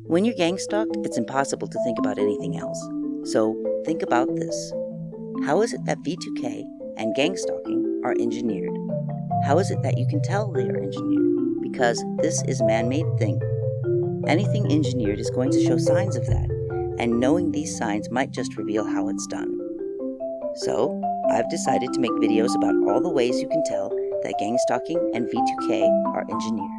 When you're gang stalked, it's impossible to think about anything else. So think about this. How is it that V2K and gang stalking are engineered? How is it that you can tell they are engineered? Because this is a man-made thing. Anything engineered is going to show signs of that, and knowing these signs might just reveal how it's done. So, I've decided to make videos about all the ways you can tell that gang stalking and V2K are engineered.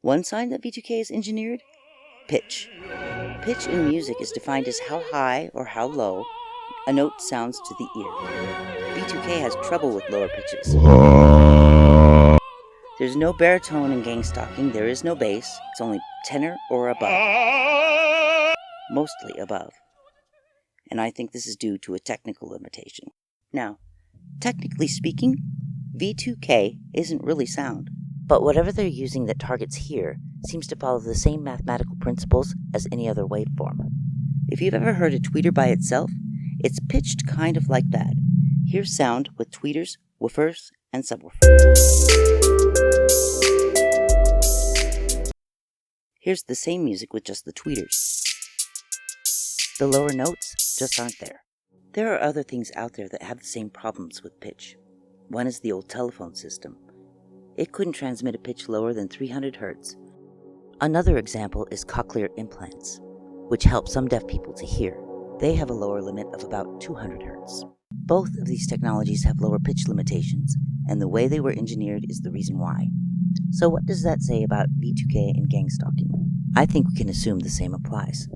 One sign that V2K is engineered? Pitch. Pitch in music is defined as how high or how low a note sounds to the ear. V2K has trouble with lower pitches. There's no baritone in gang stalking, there is no bass, it's only tenor or above. Mostly above. And I think this is due to a technical limitation. Now, technically speaking, V2K isn't really sound. But whatever they're using that targets here seems to follow the same mathematical principles as any other waveform. If you've ever heard a tweeter by itself, it's pitched kind of like that. Here's sound with tweeters, woofers, and subwoofers. Here's the same music with just the tweeters. The lower notes just aren't there. There are other things out there that have the same problems with pitch. One is the old telephone system. It couldn't transmit a pitch lower than 300 Hz. Another example is cochlear implants, which help some deaf people to hear. They have a lower limit of about 200 Hz. Both of these technologies have lower pitch limitations, and the way they were engineered is the reason why. So what does that say about V2K and gang stalking? I think we can assume the same applies.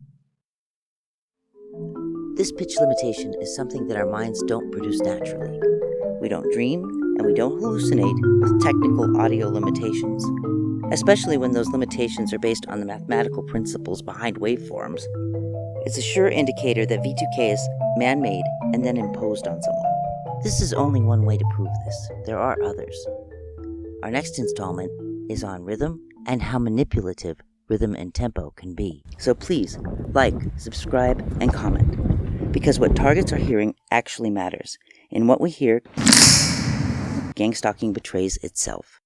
This pitch limitation is something that our minds don't produce naturally. We don't dream, and we don't hallucinate with technical audio limitations, especially when those limitations are based on the mathematical principles behind waveforms. It's a sure indicator that V2K is man-made and then imposed on someone. This is only one way to prove this. There are others. Our next installment is on rhythm and how manipulative rhythm and tempo can be. So please, like, subscribe, and comment, because what targets are hearing actually matters. In what we hear, gang stalking betrays itself.